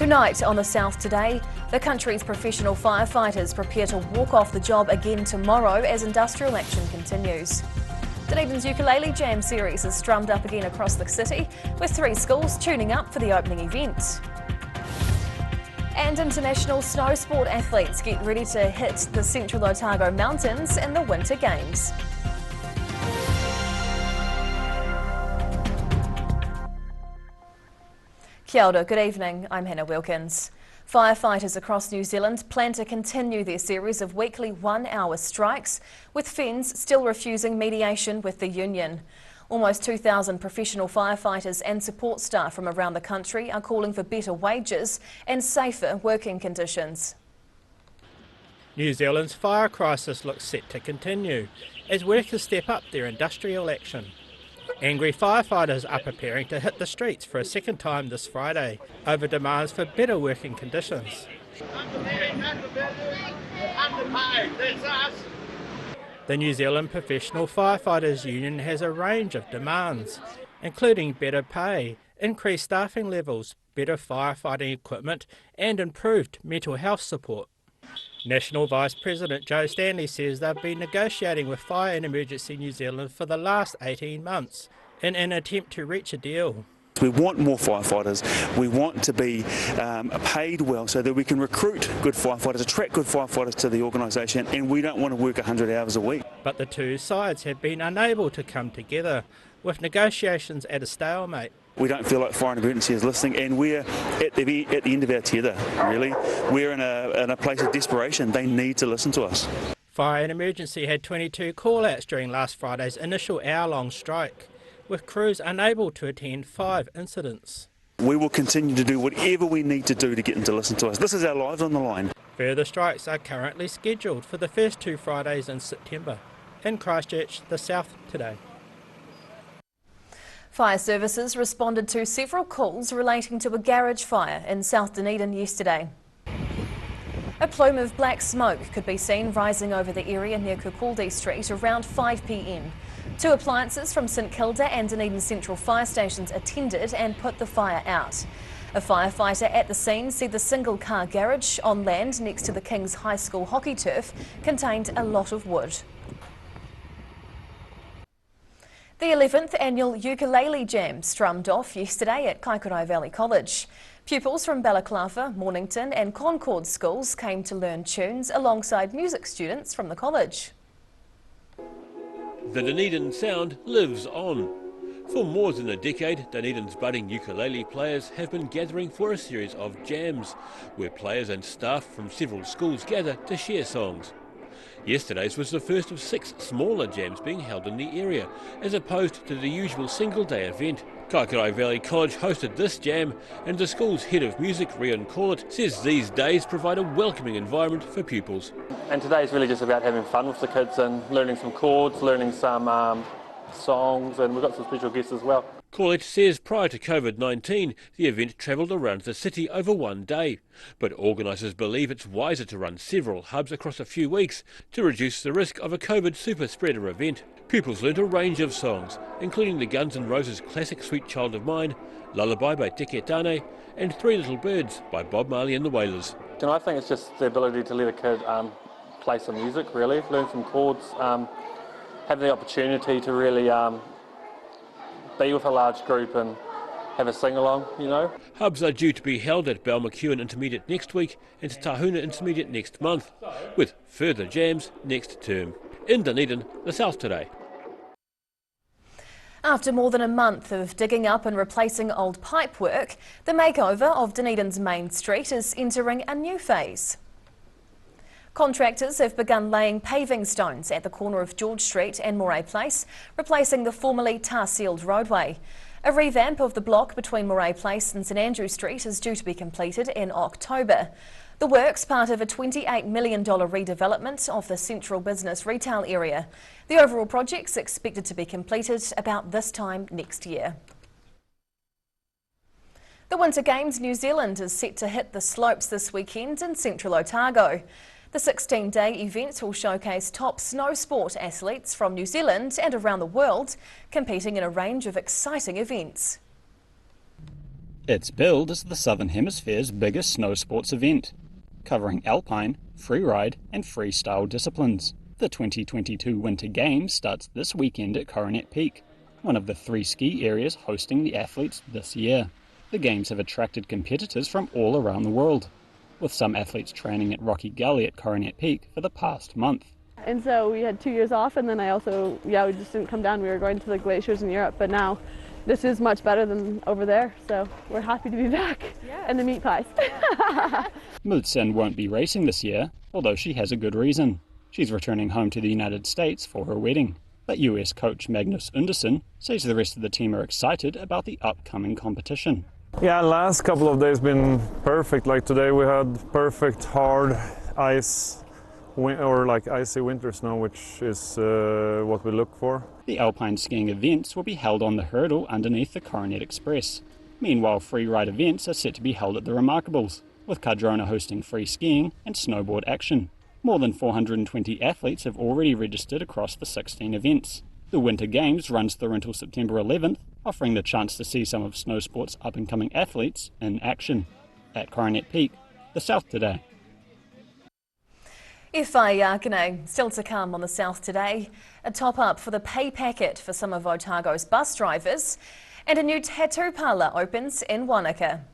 Unite on the South today. The country's professional firefighters prepare to walk off the job again tomorrow as industrial action continues. Dunedin's Ukulele Jam series is strummed up again across the city, with 3 schools tuning up for the opening event. And international snow sport athletes get ready to hit the Central Otago Mountains in the Winter Games. Kia ora, good evening, I'm Hannah Wilkins. Firefighters across New Zealand plan to continue their series of weekly 1-hour strikes, with FENZ still refusing mediation with the union. Almost 2,000 professional firefighters and support staff from around the country are calling for better wages and safer working conditions. New Zealand's fire crisis looks set to continue as workers step up their industrial action. Angry firefighters are preparing to hit the streets for a second time this Friday over demands for better working conditions. The New Zealand Professional Firefighters Union has a range of demands, including better pay, increased staffing levels, better firefighting equipment and improved mental health support. National Vice President Joe Stanley says they've been negotiating with Fire and Emergency New Zealand for the last 18 months in an attempt to reach a deal. We want more firefighters. We want to be paid well so that we can recruit good firefighters, attract good firefighters to the organisation, and we don't want to work 100 hours a week. But the two sides have been unable to come together, with negotiations at a stalemate. We don't feel like Fire and Emergency is listening, and we're at the end of our tether, really. We're in a place of desperation. They need to listen to us. Fire and Emergency had 22 call-outs during last Friday's initial hour-long strike, with crews unable to attend 5 incidents. We will continue to do whatever we need to do to get them to listen to us. This is our lives on the line. Further strikes are currently scheduled for the first 2 Fridays in September. In Christchurch, the South today. Fire services responded to several calls relating to a garage fire in South Dunedin yesterday. A plume of black smoke could be seen rising over the area near Kukuldi Street around 5 p.m. 2 appliances from St Kilda and Dunedin Central fire stations attended and put the fire out. A firefighter at the scene said the single-car garage on land next to the King's High School hockey turf contained a lot of wood. The 11th annual Ukulele Jam strummed off yesterday at Kaikorai Valley College. Pupils from Balaclava, Mornington and Concord schools came to learn tunes alongside music students from the college. The Dunedin sound lives on. For more than a decade, Dunedin's budding ukulele players have been gathering for a series of jams, where players and staff from several schools gather to share songs. Yesterday's was the first of 6 smaller jams being held in the area, as opposed to the usual single-day event. Kaikorai Valley College hosted this jam, and the school's head of music, Rian Corlett, says these days provide a welcoming environment for pupils. And today's really just about having fun with the kids and learning some chords, learning some songs, and we've got some special guests as well. Corlett says prior to COVID-19, the event travelled around the city over one day, but organisers believe it's wiser to run several hubs across a few weeks to reduce the risk of a COVID super spreader event. Pupils learnt a range of songs, including the Guns N' Roses classic Sweet Child of Mine, Lullaby by Teke Tane, and Three Little Birds by Bob Marley and the Wailers. And I think it's just the ability to let a kid play some music, really, learn some chords, have the opportunity to really be with a large group and have a sing-along, you know. Hubs are due to be held at Balmacewen Intermediate next week and Tahuna Intermediate next month, with further jams next term. In Dunedin, the South today. After more than a month of digging up and replacing old pipework, the makeover of Dunedin's main street is entering a new phase. Contractors have begun laying paving stones at the corner of George Street and Moray Place, replacing the formerly tar-sealed roadway. A revamp of the block between Moray Place and St Andrew Street is due to be completed in October. The work's part of a $28 million redevelopment of the central business retail area. The overall project's expected to be completed about this time next year. The Winter Games New Zealand is set to hit the slopes this weekend in Central Otago. The 16-day event will showcase top snow sport athletes from New Zealand and around the world, competing in a range of exciting events. It's billed as the Southern Hemisphere's biggest snow sports event, covering alpine, freeride and freestyle disciplines. The 2022 Winter Games starts this weekend at Coronet Peak, one of the 3 ski areas hosting the athletes this year. The Games have attracted competitors from all around the world, with some athletes training at Rocky Gully at Coronet Peak for the past month. And so we had 2 years off, and then we just didn't come down. We were going to the glaciers in Europe, but now this is much better than over there, so we're happy to be back. And the meat pies. Mudsen won't be racing this year, although she has a good reason. She's returning home to the United States for her wedding. But US coach Magnus Underson says the rest of the team are excited about the upcoming competition. Yeah, last couple of days been perfect. Like today we had perfect hard ice or like icy winter snow, which is what we look for. The alpine skiing events will be held on the hurdle underneath the Coronet Express. Meanwhile, freeride events are set to be held at the Remarkables, with Cardrona hosting free skiing and snowboard action. More than 420 athletes have already registered across the 16 events. The Winter Games runs through until September 11th, offering the chance to see some of snow sports' up-and-coming athletes in action. At Coronet Peak, the South Today. Whaiakene, still to come on the South Today. A top-up for the pay packet for some of Otago's bus drivers. And a new tattoo parlour opens in Wanaka.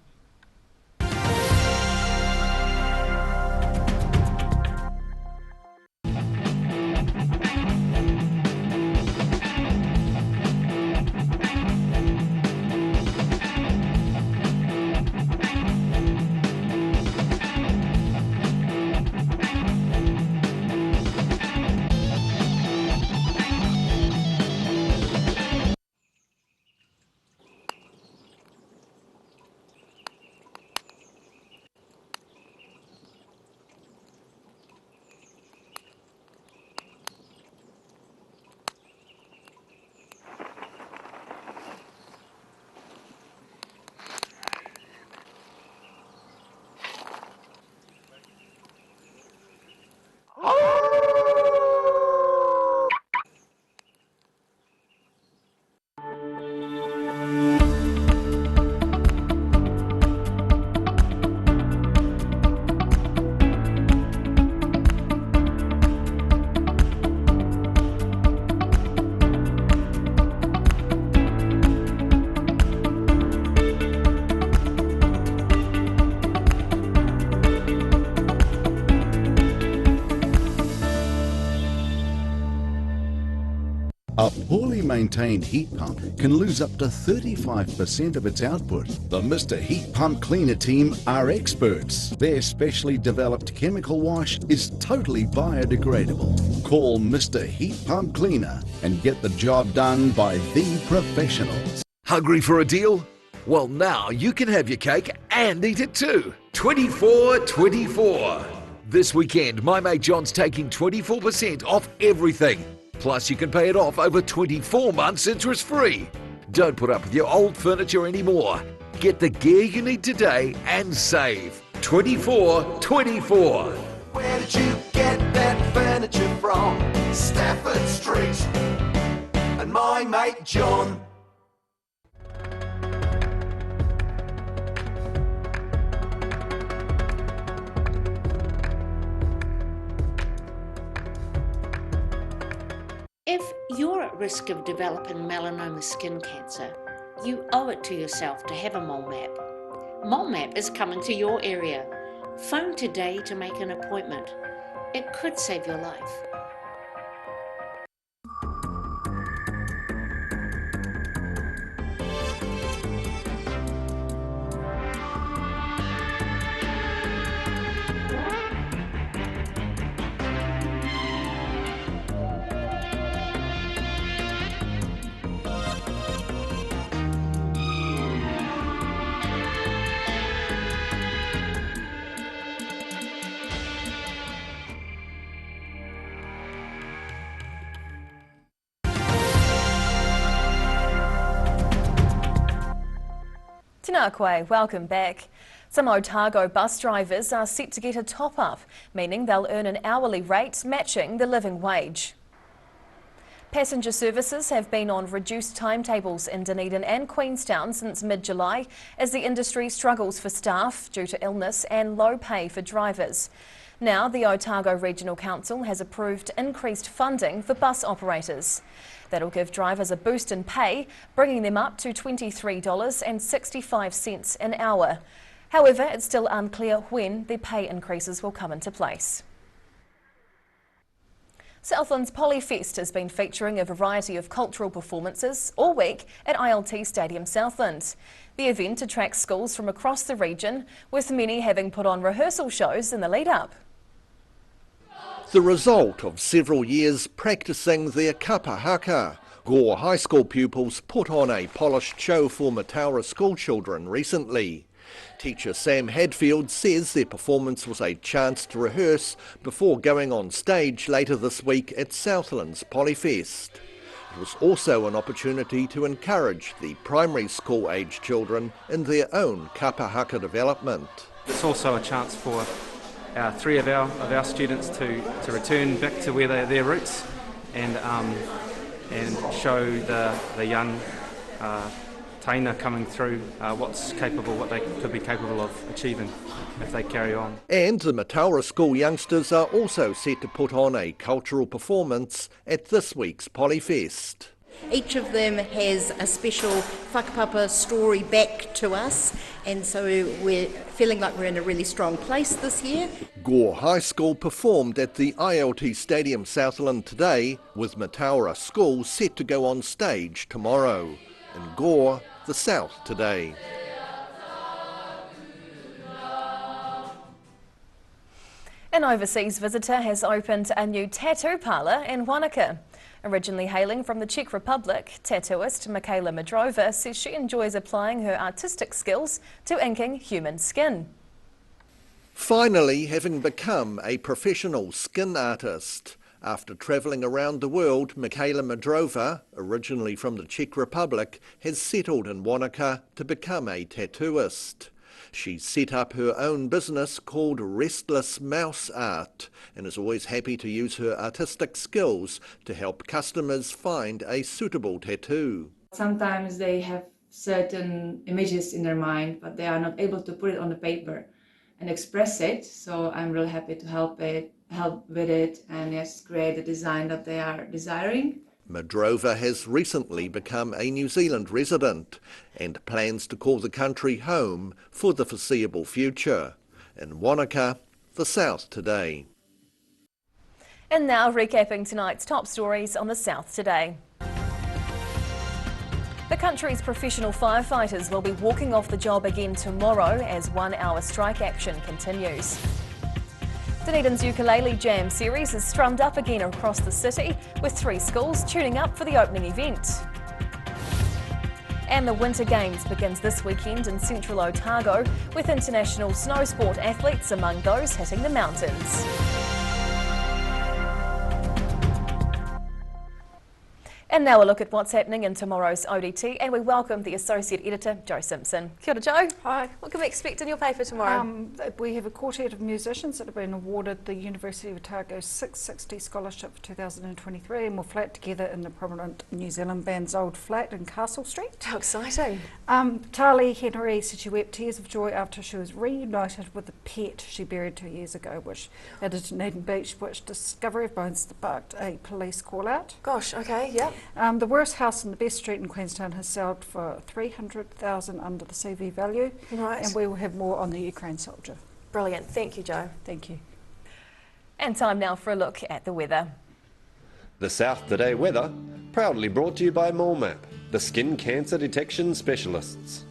A poorly maintained heat pump can lose up to 35% of its output. The Mr. Heat Pump Cleaner team are experts. Their specially developed chemical wash is totally biodegradable. Call Mr. Heat Pump Cleaner and get the job done by the professionals. Hungry for a deal? Well, now you can have your cake and eat it too. 24/24. This weekend, my mate John's taking 24% off everything. Plus, you can pay it off over 24 months interest-free. Don't put up with your old furniture anymore. Get the gear you need today and save. 24/24. Where did you get that furniture from? Stafford Street. And my mate John. If you're at risk of developing melanoma skin cancer, you owe it to yourself to have a mole map. Mole Map is coming to your area. Phone today to make an appointment. It could save your life. Tēnā koe, welcome back. Some Otago bus drivers are set to get a top-up, meaning they'll earn an hourly rate matching the living wage. Passenger services have been on reduced timetables in Dunedin and Queenstown since mid-July as the industry struggles for staff due to illness and low pay for drivers. Now, the Otago Regional Council has approved increased funding for bus operators. That'll give drivers a boost in pay, bringing them up to $23.65 an hour. However, it's still unclear when the pay increases will come into place. Southland's Polyfest has been featuring a variety of cultural performances all week at ILT Stadium Southland. The event attracts schools from across the region, with many having put on rehearsal shows in the lead-up. The result of several years practising their kapa haka. Gore High School pupils put on a polished show for Mataura school children recently. Teacher Sam Hadfield says their performance was a chance to rehearse before going on stage later this week at Southland's Polyfest. It was also an opportunity to encourage the primary school age children in their own kapa haka development. It's also a chance for three of our students to return back to where their roots and show the young Taina coming through what they could be capable of achieving if they carry on. And the Mataura school youngsters are also set to put on a cultural performance at this week's Polyfest. Each of them has a special whakapapa story back to us, and so we're feeling like we're in a really strong place this year. Gore High School performed at the ILT Stadium Southland today, with Mataura School set to go on stage tomorrow. In Gore, the South today. An overseas visitor has opened a new tattoo parlour in Wanaka. Originally hailing from the Czech Republic, tattooist Michaela Madrova says she enjoys applying her artistic skills to inking human skin. Finally having become a professional skin artist. After travelling around the world, Michaela Madrova, originally from the Czech Republic, has settled in Wanaka to become a tattooist. She set up her own business called Restless Mouse Art and is always happy to use her artistic skills to help customers find a suitable tattoo. Sometimes they have certain images in their mind, but they are not able to put it on the paper and express it. So I'm really happy to help with it and yes, create the design that they are desiring. Madrova has recently become a New Zealand resident and plans to call the country home for the foreseeable future. In Wanaka, the South today. And now recapping tonight's top stories on the South today. The country's professional firefighters will be walking off the job again tomorrow as 1 hour strike action continues. Dunedin's Ukulele Jam series is strummed up again across the city, with 3 schools tuning up for the opening event. And the Winter Games begins this weekend in central Otago, with international snow sport athletes among those hitting the mountains. And now a look at what's happening in tomorrow's ODT, and we welcome the Associate Editor, Jo Simpson. Kia ora, Jo. Hi. What can we expect in your paper tomorrow? We have a quartet of musicians that have been awarded the University of Otago's 660 Scholarship for 2023 and will flat together in the prominent New Zealand band's Old Flat in Castle Street. How exciting. Tali Henry said she wept tears of joy after she was reunited with the pet she buried 2 years ago, which at Dunedin Beach, which discovery of bones sparked a police call out. Gosh, okay, yeah. The worst house in the best street in Queenstown has sold for $300,000 under the CV value. Right. And we will have more on the Ukraine soldier. Brilliant. Thank you, Jo. Thank you. And time now for a look at the weather. The South Today weather, proudly brought to you by MoleMap, the skin cancer detection specialists.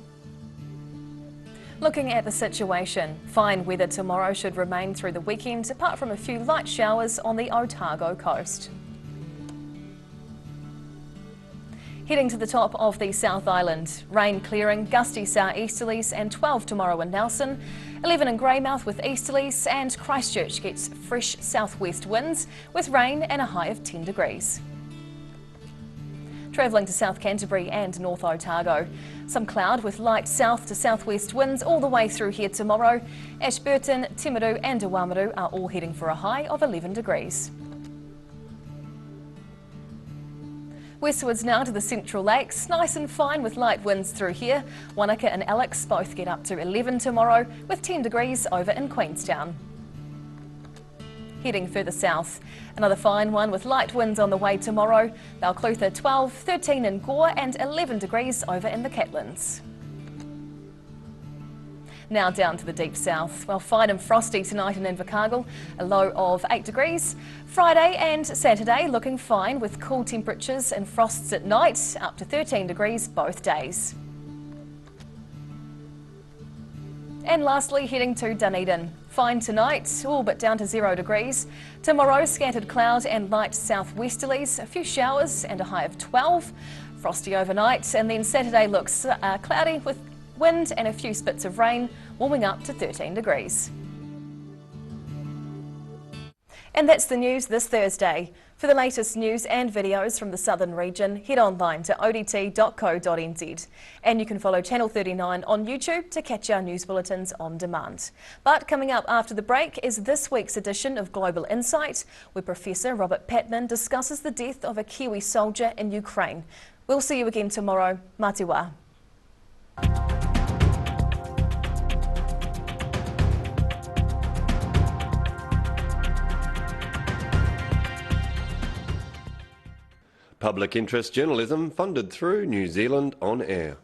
Looking at the situation, fine weather tomorrow should remain through the weekend, apart from a few light showers on the Otago coast. Heading to the top of the South Island, rain clearing, gusty southeasterlies and 12 tomorrow in Nelson, 11 in Greymouth with easterlies, and Christchurch gets fresh southwest winds with rain and a high of 10 degrees. Travelling to South Canterbury and North Otago, some cloud with light south to southwest winds all the way through here tomorrow. Ashburton, Timaru and Awamaru are all heading for a high of 11 degrees. Westwards now to the Central Lakes, nice and fine with light winds through here. Wanaka and Alex both get up to 11 tomorrow, with 10 degrees over in Queenstown. Heading further south, another fine one with light winds on the way tomorrow. Balclutha 12, 13 in Gore and 11 degrees over in the Catlins. Now down to the deep south. Well, fine and frosty tonight in Invercargill, a low of 8 degrees. Friday and Saturday looking fine with cool temperatures and frosts at night, up to 13 degrees both days. And lastly, heading to Dunedin. Fine tonight, all but down to 0 degrees. Tomorrow, scattered cloud and light southwesterlies, a few showers and a high of 12. Frosty overnight, and then Saturday looks cloudy with wind and a few spits of rain, warming up to 13 degrees. And that's the news this Thursday. For the latest news and videos from the southern region, head online to odt.co.nz. And you can follow Channel 39 on YouTube to catch our news bulletins on demand. But coming up after the break is this week's edition of Global Insight, where Professor Robert Patman discusses the death of a Kiwi soldier in Ukraine. We'll see you again tomorrow. Mā te wā. Public interest journalism funded through New Zealand On Air.